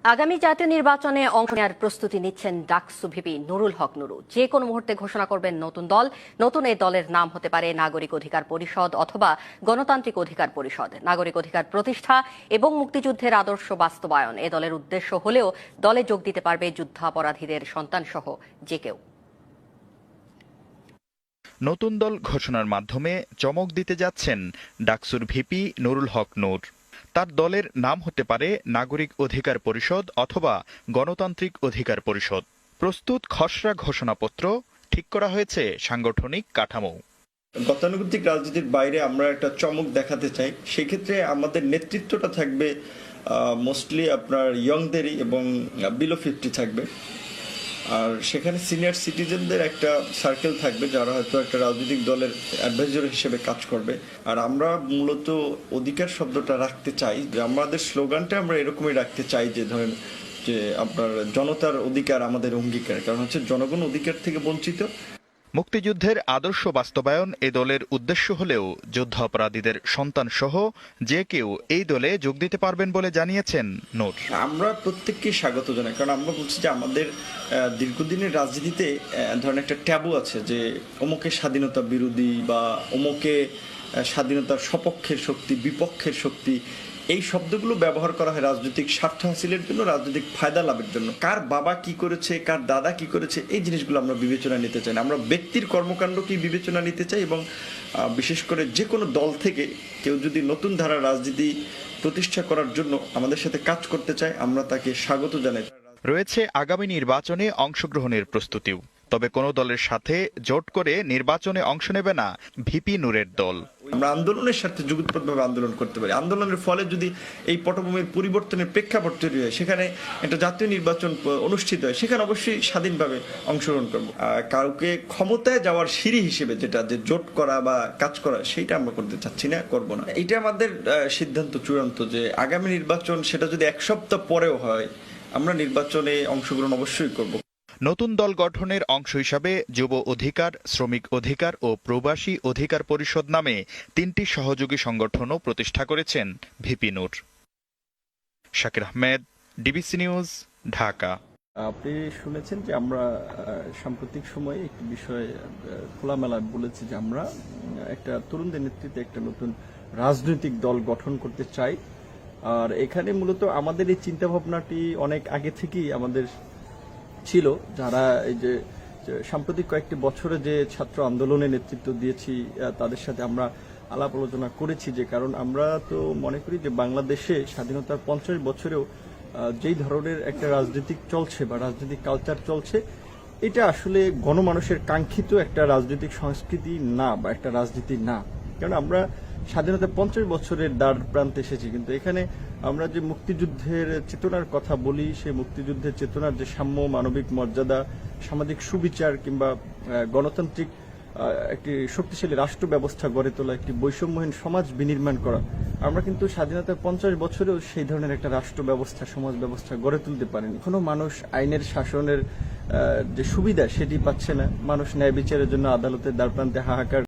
আগামী জাতীয় নির্বাচনে অংশ নেওয়ার প্রস্তুতি নিচ্ছেন ডাকসু ভিপি নুরুল হক নুরু। যে কোনো মুহূর্তে ঘোষণা করবেন নতুন দল। নতুন এই দলের নাম হতে পারে নাগরিক অধিকার পরিষদ অথবা গণতান্ত্রিক অধিকার পরিষদ। নাগরিক অধিকার প্রতিষ্ঠা এবং মুক্তিযুদ্ধের আদর্শ বাস্তবায়ন এ দলের উদ্দেশ্য হলেও দলে যোগ দিতে পারবে যুদ্ধাপরাধীদের সন্তানসহ যে কেউ। নতুন দল ঘোষণার মাধ্যমে চমক দিতে যাচ্ছেন ডাকসুর ভিপি নুরুল হক নূর। তার দলের নাম হতে পারে নাগরিক অধিকার পরিষদ অথবা গণতান্ত্রিক অধিকার পরিষদ। প্রস্তুত খসড়া ঘোষণাপত্র, ঠিক করা হয়েছে সাংগঠনিক কাঠামো। গতানুগতিক রাজনীতির বাইরে আমরা একটা চমক দেখাতে চাই। সেক্ষেত্রে আমাদের নেতৃত্বটা থাকবে মোস্টলি আপনার ইয়ংদেরই এবং বিলো 50 থাকবে। আর সেখানে সিনিয়র সিটিজেনদের একটা সার্কেল থাকবে যারা হয়তো একটা রাজনৈতিক দলের অ্যাডভাইজার হিসেবে কাজ করবে। আর আমরা মূলত অধিকার শব্দটা রাখতে চাই, যে আমাদের স্লোগানটা আমরা এরকমই রাখতে চাই যে ধরেন যে আপনার জনতার অধিকার আমাদের অঙ্গীকার, কারণ হচ্ছে জনগণ অধিকার থেকে বঞ্চিত। মুক্তিযুদ্ধের আদর্শ বাস্তবায়ন এ দলের উদ্দেশ্য হলেও যুদ্ধাপরাধীদের সন্তান সহ যে কেউ এই দলে যোগ দিতে পারবেন বলে জানিয়েছেন নূর। আমরা প্রত্যেককে স্বাগত জানাই, কারণ আমরা বলছি যে আমাদের দীর্ঘদিনের রাজনীতিতে ধরেন একটা ট্যাবু আছে যে অমুকে স্বাধীনতা বিরোধী বা অমুকে স্বাধীনতার সপক্ষের শক্তি, বিপক্ষের শক্তি। এই শব্দগুলো ব্যবহার করা হয় রাজনৈতিক স্বার্থ হাসিলের জন্য, রাজনৈতিক ফায়দা লাভের জন্য। কার বাবা কি করেছে, কার দাদা কি করেছে, এই জিনিসগুলো আমরা বিবেচনা নিতে চাই না। আমরা ব্যক্তির কর্মকাণ্ডকেই বিবেচনা নিতে চাই এবং বিশেষ করে যে কোনো দল থেকে কেউ যদি নতুন ধারার রাজনীতি প্রতিষ্ঠা করার জন্য আমাদের সাথে কাজ করতে চায়, আমরা তাকে স্বাগত জানাই। রয়েছে আগামী নির্বাচনে অংশগ্রহণের প্রস্তুতিও। তবে কোনো দলের সাথে জোট করে নির্বাচনে অংশ নেবে না ভিপি নূরের দল। আমরা আন্দোলনের সাথে যুগপৎভাবে আন্দোলন করতে পারি। আন্দোলনের ফলে যদি এই পটভূমির পরিবর্তনের প্রেক্ষাপট তৈরি হয়, সেখানে একটা জাতীয় নির্বাচন অনুষ্ঠিত হয়, সেখানে অবশ্যই স্বাধীনভাবে অংশগ্রহণ করব। কাউকে ক্ষমতায় যাওয়ার সিঁড়ি হিসেবে যেটা যে জোট করা বা কাজ করা, সেইটা আমরা করতে চাচ্ছি না, করব না। এটা আমাদের সিদ্ধান্ত চূড়ান্ত যে আগামী নির্বাচন সেটা যদি এক সপ্তাহ পরেও হয়, আমরা নির্বাচনে অংশগ্রহণ অবশ্যই করব। নতুন দল গঠনের অংশ হিসাবে যুব অধিকার, শ্রমিক অধিকার ও প্রবাসী অধিকার পরিষদ নামে 3টি সহযোগী সংগঠনও প্রতিষ্ঠা করেছেন VP Nur. Shakir Ahmed, DBC news, Dhaka. আপনি শুনেছেন যে আমরা সাম্প্রতিক সময়ে একটি বিষয় খোলামেলা বলেছি যে আমরা একটা তরুণদের নেতৃত্বে একটা নতুন রাজনৈতিক দল গঠন করতে চাই। আর এখানে মূলত আমাদের এই চিন্তা ভাবনাটি অনেক আগে থেকেই আমাদের ছিল। যারা এই যে সাম্প্রতিক কয়েকটি বছরে যে ছাত্র আন্দোলনে নেতৃত্ব দিয়েছি, তাদের সাথে আমরা আলাপ আলোচনা করেছি, যে কারণ আমরা তো মনে করি যে বাংলাদেশে স্বাধীনতার 50 বছরেও যেই ধরনের একটা রাজনীতিক চলছে বা রাজনৈতিক কালচার চলছে, এটা আসলে গণমানুষের কাঙ্ক্ষিত একটা রাজনৈতিক সংস্কৃতি না বা একটা রাজনীতি না। কারণ আমরা স্বাধীনতার 50 বছরের দ্বার প্রান্তে এসেছি, কিন্তু এখানে আমরা যে মুক্তিযুদ্ধের চেতনার কথা বলি, সেই মুক্তিযুদ্ধের চেতনার যে সাম্য, মানবিক মর্যাদা, সামাজিক সুবিচার কিংবা গণতান্ত্রিক একটি শক্তিশালী রাষ্ট্র ব্যবস্থা গড়ে তোলা, একটি বৈষম্যহীন সমাজ বিনির্মাণ করা, আমরা কিন্তু স্বাধীনতার 50 বছরেও সেই ধরনের একটা রাষ্ট্র ব্যবস্থা, সমাজ ব্যবস্থা গড়ে তুলতে পারেনি। এখনো মানুষ আইনের শাসনের যে সুবিধা সেটি পাচ্ছে না। মানুষ ন্যায় বিচারের জন্য আদালতের দ্বারপ্রান্তে হাহাকার